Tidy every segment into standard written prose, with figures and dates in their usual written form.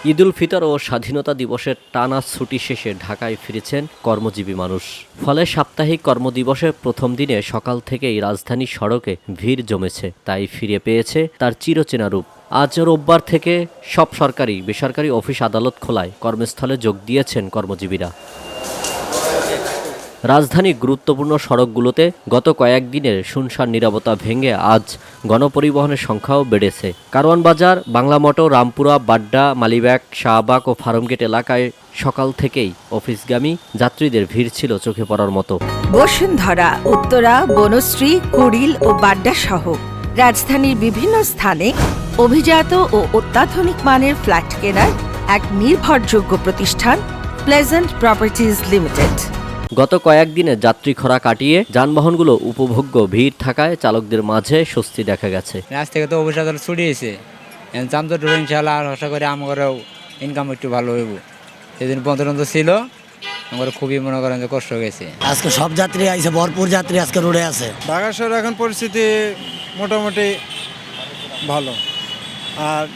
ঈদুল ফিতর ও স্বাধীনতা দিবসের টানা ছুটি শেষে ঢাকায় ফিরেছেন কর্মজীবী মানুষ। ফলে সাপ্তাহিক কর্মদিবসের প্রথম দিনে সকাল থেকেই রাজধানীর সড়কে ভিড় জমেছে, তাই ফিরে পেয়েছে তার চিরচেনা রূপ। আজ রোববার থেকে সব সরকারি বেসরকারি অফিস আদালত খোলায় কর্মস্থলে যোগ দিয়েছেন কর্মজীবীরা। রাজধানীর গুরুত্বপূর্ণ সড়কগুলোতে গত কয়েকদিনের শুনশান নীরবতা ভেঙে আজ গণপরিবহনের সংখ্যাও বেড়েছে। কারওয়ান বাজার, বাংলা মোটর, রামপুরা, বাড্ডা, মালিবাগ, শাহবাগ ও ফার্মগেট এলাকায় সকাল থেকেই অফিসগামী যাত্রীদের ভিড় ছিল চোখে পড়ার মতো। বসুন্ধরা, উত্তরা, বনশ্রী, কুড়িল ও বাড্ডা সহ রাজধানীর বিভিন্ন স্থানে অভিজাত ও অত্যাধুনিক মানের ফ্ল্যাট কেনার এক নির্ভরযোগ্য প্রতিষ্ঠান প্লেজেন্ট প্রপার্টিজ লিমিটেড। গত কয়েকদিনে যাত্রী খরা কাটিয়ে যানবাহনগুলো উপভোগ্য ভিড় থাকায় চালকদের মাঝে স্বস্তি দেখা গেছে। আজ থেকে তো অফিস আদালত ছুটি হয়েছে, জাম তো ইনশাআল্লাহ আর আশা করি আমারও ইনকাম একটু ভালো হইব। সেদিন বন্ধ ছিল, আমার খুবই মনে করেন যে কষ্ট গেছে। আজকে সব যাত্রী আইছে, ভরপুর যাত্রী আজকে রোডে আছে। ঢাকা শহরে এখন পরিস্থিতি মোটামুটি ভালো, আর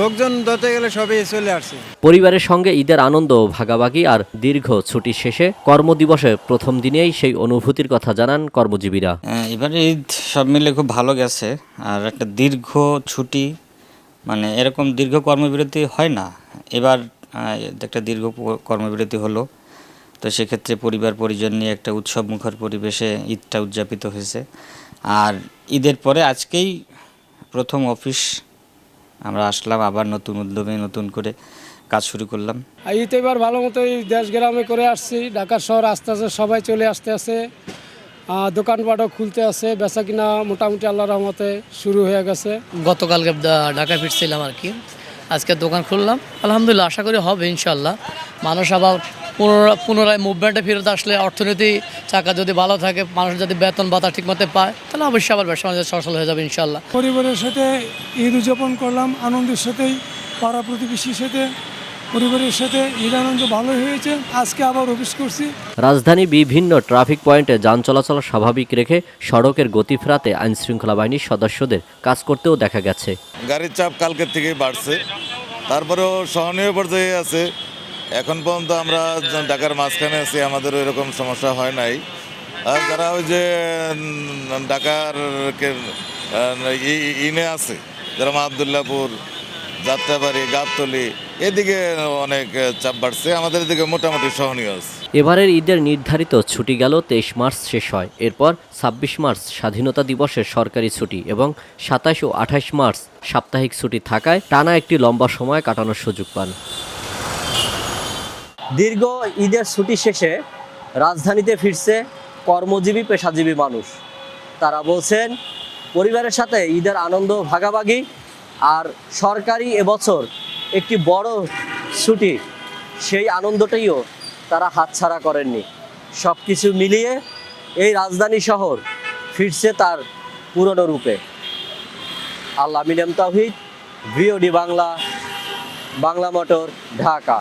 লোকজন ধরতে গেলে সবই চলে আসছে। পরিবারের সঙ্গে ঈদের আনন্দ ভাগাভাগি আর দীর্ঘ ছুটি শেষে কর্মদিবসের প্রথম দিনেই সেই অনুভূতির কথা জানান কর্মজীবীরা। এবারে ঈদ সব মিলে খুব ভালো গেছে। আর একটা দীর্ঘ ছুটি, মানে এরকম দীর্ঘ কর্মবিরতি হয় না, এবার একটা দীর্ঘ কর্মবিরতি হলো। তো সেক্ষেত্রে পরিবার পরিজন নিয়ে একটা উৎসব মুখর পরিবেশে ঈদটা উদযাপিত হয়েছে। আর ঈদের পরে আজকেই প্রথম অফিস আমরা আসলাম, আবার নতুন উদ্যমে নতুন করে কাজ শুরু করলাম। ঈদ এবার ভালো মতোই দেশ গ্রামে করে আসছি। ঢাকা শহর আস্তে আস্তে সবাই চলে আসতে আছে, দোকানপাটও খুলতে আছে, বেচা কিনা মোটামুটি আল্লাহর রহমতে শুরু হয়ে গেছে। গতকালকে ঢাকায় ফিরছিলাম আর কি, আজকে দোকান খুললাম। আলহামদুলিল্লাহ, আশা করি হবে ইনশাল্লাহ। মানুষ আবার পুনরায় মুভমেন্টে ফেরত আসলে, অর্থনীতি চাকা যদি ভালো থাকে, মানুষ যদি বেতন ভাতা ঠিকমতো পায়, তাহলে অবশ্যই আবার ব্যবসা বাণিজ্য সচল হয়ে যাবে ইনশাল্লাহ। পরিবারের সাথে ঈদ উদযাপন করলাম, আনন্দের সাথেই পাড়া প্রতিবেশীর সাথে পরিবারের সাথে ঈদ আনন্দ ভালোই হয়েছে। আজকে আবার অফিস করছি। রাজধানী বিভিন্ন ট্রাফিক পয়েন্টে যান চলাচল স্বাভাবিক রেখে সড়কের গতি ফেরাতে আইনশৃঙ্খলা বাহিনীর সদস্যদের কাজ করতেও দেখা গেছে। গাড়ির চাপ কালকের থেকেই বাড়ছে, তারপরেও সহনীয় পর্যায়ে আছে। এখন পর্যন্ত আমরা ঢাকার মাঝখানে আছি, আমাদের ওইরকম সমস্যা হয় নাই। আর যারা ওই যে ঢাকার ইনে আছে, যারা আবদুল্লাপুর, যাত্রাবাড়ি, গাবতলী, এদিকে অনেক চাপ বাড়ছে, আমাদের এদিকে মোটামুটি সহনীয় আছে। এবারের ঈদের নির্ধারিত ছুটি গেল 23 মার্চ শেষ হয়। এরপর 26 মার্চ স্বাধীনতা দিবসের সরকারি ছুটি এবং 27 ও 28 মার্চ সাপ্তাহিক ছুটি থাকায় টানা একটি লম্বা সময় কাটানোর সুযোগ পান। দীর্ঘ ঈদের ছুটি শেষে রাজধানীতে ফিরছে কর্মজীবী পেশাজীবী মানুষ। তারা বলছেন পরিবারের সাথে ঈদের আনন্দ ভাগাভাগি আর সরকারি এবছর একটি বড় ছুটি, সেই আনন্দটাইও তারা হাতছাড়া করেননি। সব কিছু মিলিয়ে এই রাজধানী শহর ফিরছে তার পুরনো রূপে। Al Amin M Tawhid, VOD Bangla, Bangla motor, Dhaka.